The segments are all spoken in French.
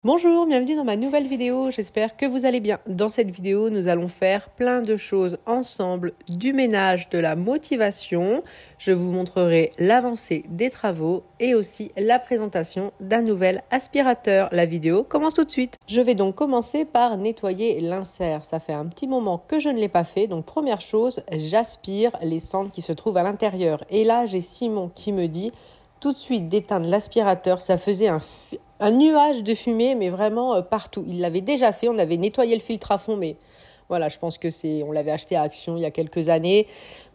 Bonjour, bienvenue dans ma nouvelle vidéo, j'espère que vous allez bien. Dans cette vidéo, nous allons faire plein de choses ensemble, du ménage, de la motivation. Je vous montrerai l'avancée des travaux et aussi la présentation d'un nouvel aspirateur. La vidéo commence tout de suite. Je vais donc commencer par nettoyer l'insert. Ça fait un petit moment que je ne l'ai pas fait, donc première chose, j'aspire les cendres qui se trouvent à l'intérieur. Et là, j'ai Simon qui me dit tout de suite d'éteindre l'aspirateur, ça faisait un nuage de fumée, mais vraiment partout. Il l'avait déjà fait, on avait nettoyé le filtre à fond, mais voilà, je pense que on l'avait acheté à Action il y a quelques années.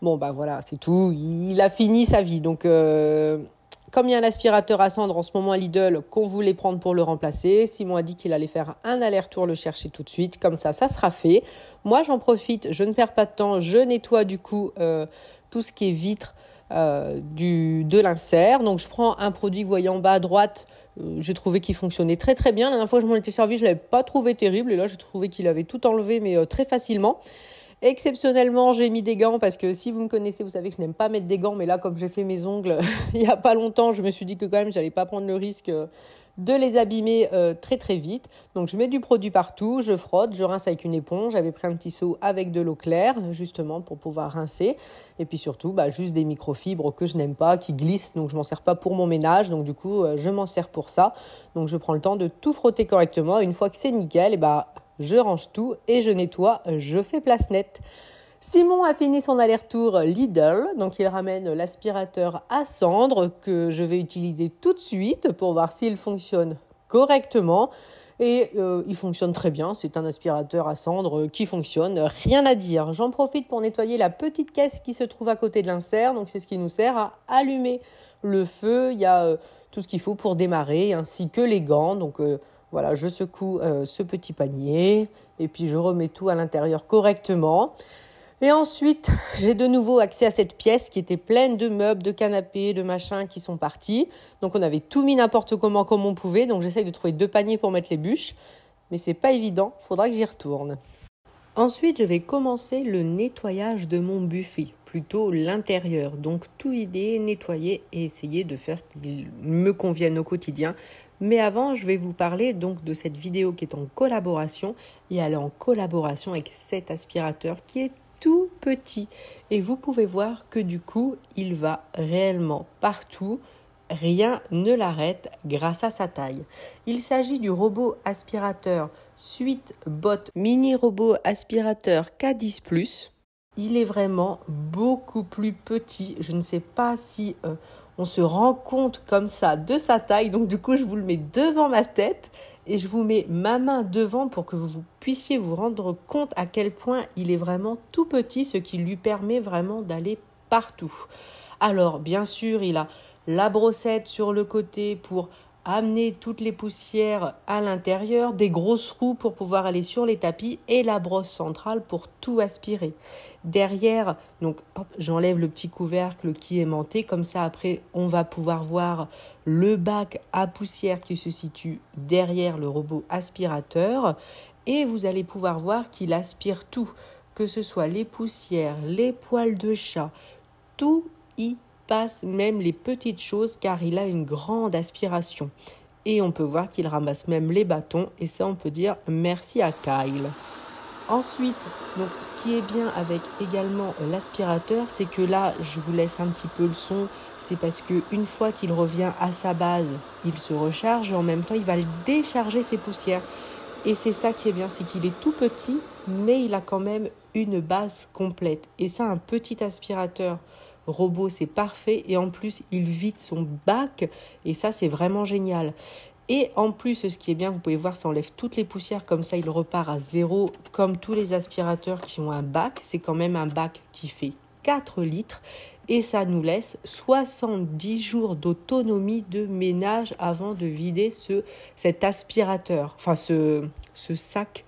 Bon, bah voilà, c'est tout, il a fini sa vie. Donc, comme il y a un aspirateur à cendres en ce moment à Lidl qu'on voulait prendre pour le remplacer, Simon a dit qu'il allait faire un aller-retour le chercher tout de suite. Comme ça sera fait. Moi, j'en profite, je ne perds pas de temps, je nettoie du coup tout ce qui est vitre de l'insert. Donc je prends un produit que vous voyez en bas à droite, j'ai trouvé qu'il fonctionnait très très bien. La dernière fois que je m'en étais servi, je ne l'avais pas trouvé terrible et là j'ai trouvé qu'il avait tout enlevé mais très facilement. Exceptionnellement, j'ai mis des gants parce que si vous me connaissez, vous savez que je n'aime pas mettre des gants, mais là comme j'ai fait mes ongles il n'y a pas longtemps, je me suis dit que quand même j'allais pas prendre le risque de les abîmer très très vite. Donc je mets du produit partout, je frotte, je rince avec une éponge. J'avais pris un petit seau avec de l'eau claire justement pour pouvoir rincer. Et puis surtout juste des microfibres que je n'aime pas, qui glissent, donc je m'en sers pas pour mon ménage. Donc du coup je m'en sers pour ça. Donc je prends le temps de tout frotter correctement. Une fois que c'est nickel, je range tout et je nettoie, je fais place nette. Simon a fini son aller-retour Lidl, donc il ramène l'aspirateur à cendres que je vais utiliser tout de suite pour voir s'il fonctionne correctement. Et il fonctionne très bien, c'est un aspirateur à cendres qui fonctionne, rien à dire. J'en profite pour nettoyer la petite caisse qui se trouve à côté de l'insert, donc c'est ce qui nous sert à allumer le feu. Il y a tout ce qu'il faut pour démarrer, ainsi que les gants. Donc voilà, je secoue ce petit panier et puis je remets tout à l'intérieur correctement. Et ensuite, j'ai de nouveau accès à cette pièce qui était pleine de meubles, de canapés, de machins qui sont partis. Donc on avait tout mis n'importe comment comme on pouvait. Donc j'essaye de trouver 2 paniers pour mettre les bûches. Mais c'est pas évident, faudra que j'y retourne. Ensuite, je vais commencer le nettoyage de mon buffet, plutôt l'intérieur. Donc tout vider, nettoyer et essayer de faire qu'il me convienne au quotidien. Mais avant, je vais vous parler donc de cette vidéo qui est en collaboration. Et elle est en collaboration avec cet aspirateur qui est tout petit. Et vous pouvez voir que du coup, il va réellement partout. Rien ne l'arrête grâce à sa taille. Il s'agit du robot aspirateur SweetBot mini robot aspirateur K10+. Il est vraiment beaucoup plus petit. Je ne sais pas si on se rend compte comme ça de sa taille. Donc du coup, je vous le mets devant ma tête et je vous mets ma main devant pour que vous puissiez vous rendre compte à quel point il est vraiment tout petit, ce qui lui permet vraiment d'aller partout. Alors, bien sûr, il a la brossette sur le côté pour amener toutes les poussières à l'intérieur, des grosses roues pour pouvoir aller sur les tapis et la brosse centrale pour tout aspirer. Derrière, donc hop, j'enlève le petit couvercle qui est aimanté, comme ça après on va pouvoir voir le bac à poussière qui se situe derrière le robot aspirateur et vous allez pouvoir voir qu'il aspire tout, que ce soit les poussières, les poils de chat, tout y passe, même les petites choses, car il a une grande aspiration. Et on peut voir qu'il ramasse même les bâtons, et ça on peut dire merci à Kyle. Ensuite, donc, ce qui est bien avec également l'aspirateur, c'est que là, je vous laisse un petit peu le son, c'est parce qu'une fois qu'il revient à sa base, il se recharge et en même temps, il va décharger ses poussières. Et c'est ça qui est bien, c'est qu'il est tout petit, mais il a quand même une base complète. Et ça, un petit aspirateur robot, c'est parfait. Et en plus, il vide son bac. Et ça, c'est vraiment génial. Et en plus, ce qui est bien, vous pouvez voir, ça enlève toutes les poussières. Comme ça, il repart à zéro. Comme tous les aspirateurs qui ont un bac. C'est quand même un bac qui fait 4 litres. Et ça nous laisse 70 jours d'autonomie de ménage avant de vider cet aspirateur. Enfin, ce sac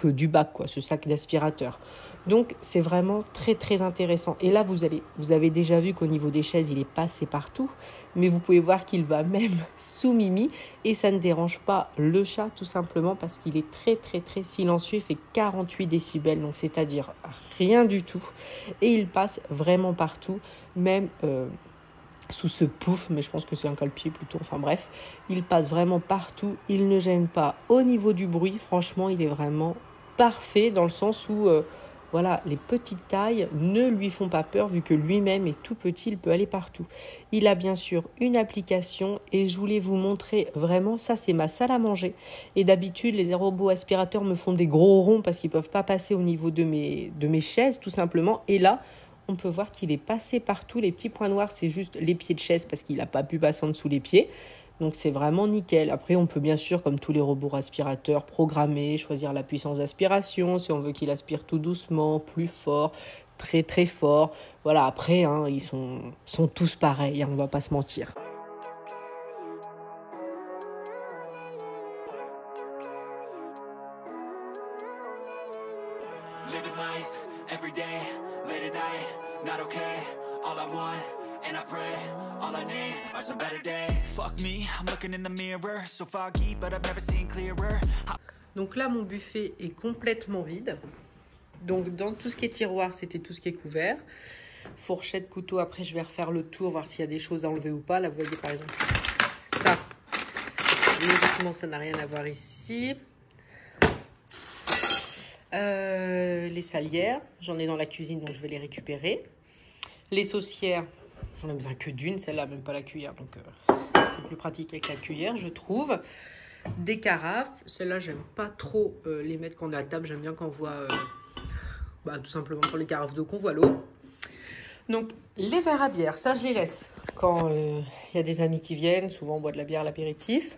du bac, quoi, ce sac d'aspirateur. Donc, c'est vraiment très, très intéressant. Et là, vous avez déjà vu qu'au niveau des chaises, il est passé partout. Mais vous pouvez voir qu'il va même sous Mimi. Et ça ne dérange pas le chat, tout simplement, parce qu'il est très, très, très silencieux. Il fait 48 décibels, donc c'est-à-dire rien du tout. Et il passe vraiment partout, même sous ce pouf, mais je pense que c'est un cale-pied plutôt, enfin bref. Il passe vraiment partout, il ne gêne pas. Au niveau du bruit, franchement, il est vraiment parfait dans le sens où voilà, les petites tailles ne lui font pas peur vu que lui-même est tout petit, il peut aller partout. Il a bien sûr une application et je voulais vous montrer vraiment, ça c'est ma salle à manger. Et d'habitude, les robots aspirateurs me font des gros ronds parce qu'ils ne peuvent pas passer au niveau de mes chaises tout simplement. Et là, on peut voir qu'il est passé partout. Les petits points noirs, c'est juste les pieds de chaise parce qu'il n'a pas pu passer en dessous les pieds. Donc c'est vraiment nickel. Après, on peut bien sûr, comme tous les robots aspirateurs, programmer, choisir la puissance d'aspiration, si on veut qu'il aspire tout doucement, plus fort, très très fort. Voilà, après, hein, ils sont tous pareils, hein, on va pas se mentir. Living life, every day, late at night, not okay. All I want, and I pray, all I need are some better days. Fuck me, I'm looking in the mirror, so foggy, but I've never seen clearer. Donc là, mon buffet est complètement vide. Donc dans tout ce qui est tiroir, c'était tout ce qui est couvert. Fourchette, couteau, après je vais refaire le tour, voir s'il y a des choses à enlever ou pas. Là, vous voyez par exemple ça. Logiquement, ça n'a rien à voir ici. Les salières, j'en ai dans la cuisine, donc je vais les récupérer. Les saucières, j'en ai besoin que d'une, celle-là, même pas la cuillère, donc c'est plus pratique avec la cuillère, je trouve. Des carafes, celles-là, j'aime pas trop les mettre quand on est à table, j'aime bien qu'on voit, tout simplement pour les carafes d'eau, qu'on voit l'eau. Donc, les verres à bière, ça, je les laisse quand y a des amis qui viennent. Souvent, on boit de la bière à l'apéritif.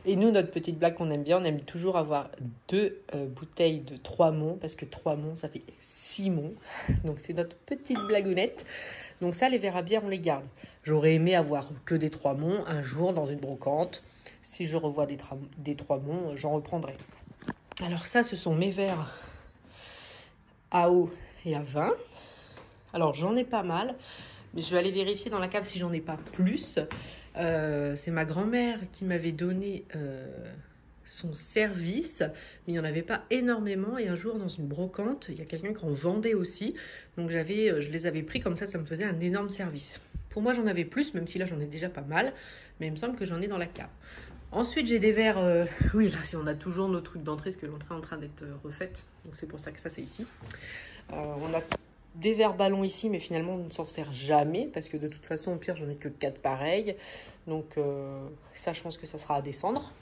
Et nous, notre petite blague qu'on aime bien, on aime toujours avoir 2 bouteilles de 3 monts, parce que 3 monts, ça fait 6 monts. Donc, c'est notre petite blagounette. Donc ça, les verres à bière, on les garde. J'aurais aimé avoir que des 3 monts un jour dans une brocante. Si je revois des 3 monts, j'en reprendrai. Alors ça, ce sont mes verres à eau et à vin. Alors, j'en ai pas mal, mais je vais aller vérifier dans la cave si j'en ai pas plus. C'est ma grand-mère qui m'avait donné son service, mais il n'y en avait pas énormément. Et un jour, dans une brocante, il y a quelqu'un qui en vendait aussi. Donc, je les avais pris comme ça me faisait un énorme service. Pour moi, j'en avais plus, même si là, j'en ai déjà pas mal. Mais il me semble que j'en ai dans la cave. Ensuite, j'ai des verres... oui, là, on a toujours nos trucs d'entrée, parce que l'entrée est en train d'être refaite. Donc, c'est pour ça que ça, c'est ici. On a des verres ballons ici, mais finalement, on ne s'en sert jamais, parce que de toute façon, au pire, j'en ai que 4 pareils. Donc, ça, je pense que ça sera à descendre.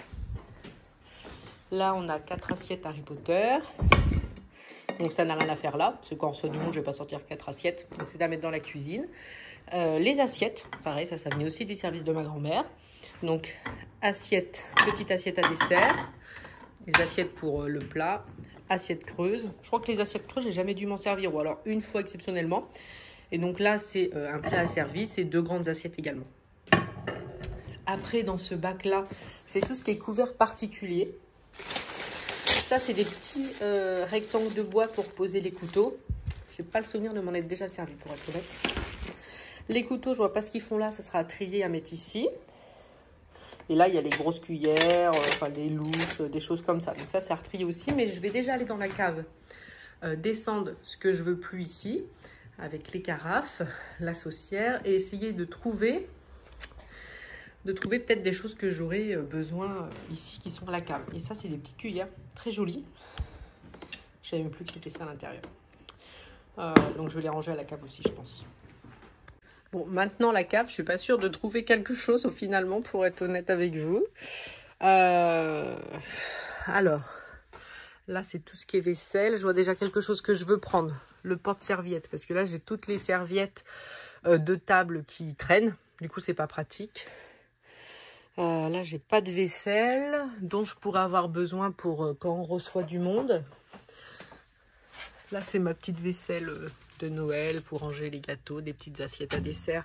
Là, on a 4 assiettes Harry Potter. Donc, ça n'a rien à faire là, parce que quand on reçoit du monde, je ne vais pas sortir 4 assiettes. Donc, c'est à mettre dans la cuisine. Les assiettes, pareil, ça venait aussi du service de ma grand-mère. Donc, petite assiette à dessert. Les assiettes pour le plat. Assiette creuse. Je crois que les assiettes creuses, j'ai jamais dû m'en servir, ou alors une fois exceptionnellement. Et donc là, c'est un plat à service et 2 grandes assiettes également. Après, dans ce bac-là, c'est tout ce qui est couvert particulier. Ça, c'est des petits rectangles de bois pour poser les couteaux. Je n'ai pas le souvenir de m'en être déjà servi, pour être honnête. Les couteaux, je vois pas ce qu'ils font là. Ça sera à trier, à mettre ici. Et là, il y a les grosses cuillères, des louches, des choses comme ça. Donc ça, c'est à retrier aussi. Mais je vais déjà aller dans la cave, descendre ce que je veux plus ici, avec les carafes, la saucière, et essayer de trouver peut-être des choses que j'aurais besoin ici, qui sont à la cave. Et ça, c'est des petites cuillères très jolies. Je savais même plus que c'était ça à l'intérieur. Donc je vais les ranger à la cave aussi, je pense. Bon, maintenant la cave, je suis pas sûre de trouver quelque chose finalement, pour être honnête avec vous. Alors, là c'est tout ce qui est vaisselle. Je vois déjà quelque chose que je veux prendre. Le porte-serviette, parce que là j'ai toutes les serviettes de table qui traînent. Du coup, c'est pas pratique. Là, j'ai pas de vaisselle dont je pourrais avoir besoin pour quand on reçoit du monde. Là, c'est ma petite vaisselle de Noël pour ranger les gâteaux, des petites assiettes à dessert.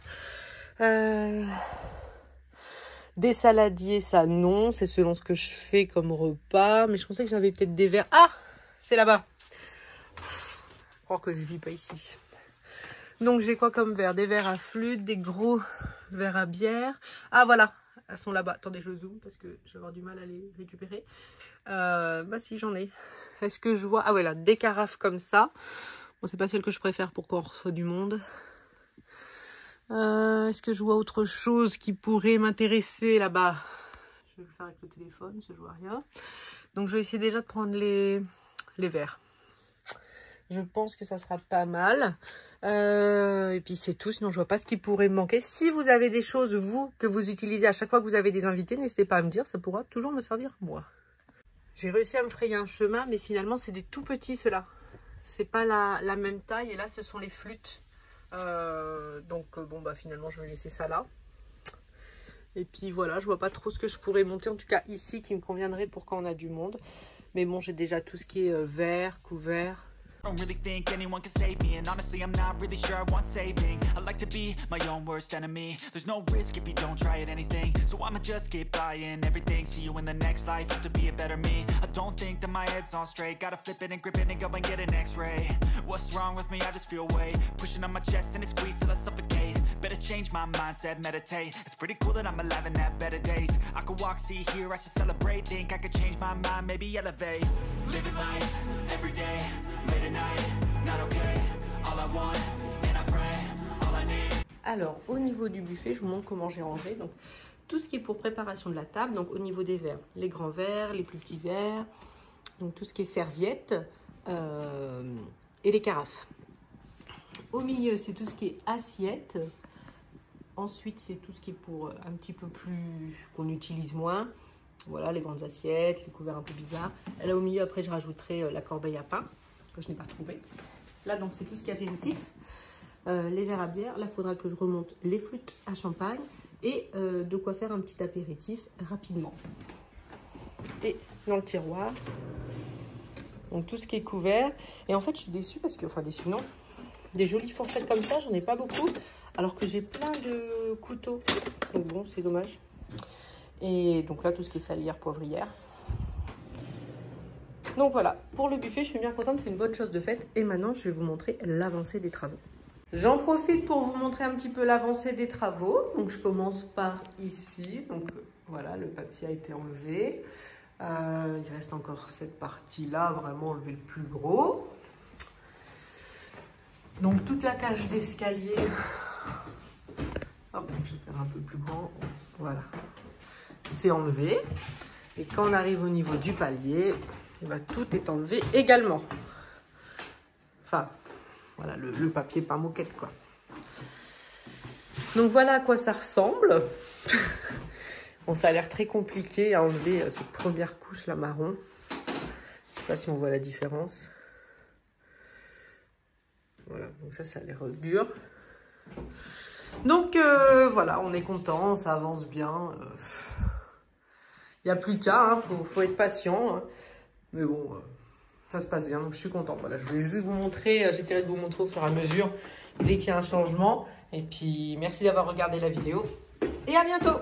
Des saladiers, ça non, c'est selon ce que je fais comme repas. Mais je pensais que j'avais peut-être des verres. Ah, c'est là-bas. Je crois que je vis pas ici. Donc, j'ai quoi comme verre? Des verres à flûte, des gros verres à bière. Ah, voilà. Elles sont là-bas. Attendez, je zoome parce que je vais avoir du mal à les récupérer. Si, j'en ai. Est-ce que je vois... Ah ouais, là, des carafes comme ça. Bon, c'est pas celle que je préfère pour quand on reçoit du monde. Est-ce que je vois autre chose qui pourrait m'intéresser là-bas? Je vais le faire avec le téléphone, je vois rien. Donc je vais essayer déjà de prendre les verres. Je pense que ça sera pas mal. Et puis c'est tout, sinon je vois pas ce qui pourrait me manquer. Si vous avez des choses, vous, que vous utilisez à chaque fois que vous avez des invités, n'hésitez pas à me dire, ça pourra toujours me servir moi. J'ai réussi à me frayer un chemin, mais finalement c'est des tout petits ceux-là. C'est pas la même taille, et là ce sont les flûtes. Bon bah finalement je vais laisser ça là. Et puis voilà, je vois pas trop ce que je pourrais monter, en tout cas ici, qui me conviendrait pour quand on a du monde. Mais bon, j'ai déjà tout ce qui est verre, couvert. I don't really think anyone can save me, and honestly I'm not really sure I want saving. I like to be my own worst enemy. There's no risk if you don't try at anything, so I'ma just keep buying everything. See you in the next life, have to be a better me. I don't think that my head's on straight, gotta flip it and grip it and go and get an x-ray. What's wrong with me? I just feel weight pushing on my chest and it squeezes till I suffocate. Better change my mindset, meditate. It's pretty cool that I'm alive and have better days. I could walk, see, hear, I should celebrate. Think I could change my mind, maybe elevate. Living life, every day, late at night. Alors, au niveau du buffet, je vous montre comment j'ai rangé. Donc, tout ce qui est pour préparation de la table. Donc, au niveau des verres, les grands verres, les plus petits verres. Donc, tout ce qui est serviettes et les carafes. Au milieu, c'est tout ce qui est assiettes. Ensuite, c'est tout ce qui est pour un petit peu plus, qu'on utilise moins. Voilà, les grandes assiettes, les couverts un peu bizarres. Et là, au milieu, après, je rajouterai la corbeille à pain, que je n'ai pas trouvé. Là, donc, c'est tout ce qui est apéritif. Les verres à bière. Là, il faudra que je remonte les flûtes à champagne. Et de quoi faire un petit apéritif rapidement. Et dans le tiroir, donc tout ce qui est couvert. Et en fait, je suis déçue parce que, enfin déçue non, des jolies fourchettes comme ça, j'en ai pas beaucoup. Alors que j'ai plein de couteaux. Donc bon, c'est dommage. Et donc là, tout ce qui est salière, poivrière. Donc voilà, pour le buffet, je suis bien contente, c'est une bonne chose de faite. Et maintenant, je vais vous montrer l'avancée des travaux. J'en profite pour vous montrer un petit peu l'avancée des travaux. Donc je commence par ici. Donc voilà, le papier a été enlevé. Il reste encore cette partie-là, vraiment enlever le plus gros. Donc toute la cage d'escalier. Hop, je vais faire un peu plus grand. Voilà, c'est enlevé. Et quand on arrive au niveau du palier, eh ben, tout est enlevé également. Enfin, voilà, le papier pas moquette, quoi. Donc voilà à quoi ça ressemble. Bon, ça a l'air très compliqué à enlever cette première couche, la marron. Je sais pas si on voit la différence. Voilà, donc ça a l'air dur. Donc voilà, on est content, ça avance bien. Il n'y a plus qu'à, hein, faut être patient. Hein. Mais bon, ça se passe bien, donc je suis contente. Voilà, je voulais juste vous montrer, j'essaierai de vous montrer au fur et à mesure dès qu'il y a un changement. Et puis, merci d'avoir regardé la vidéo. Et à bientôt!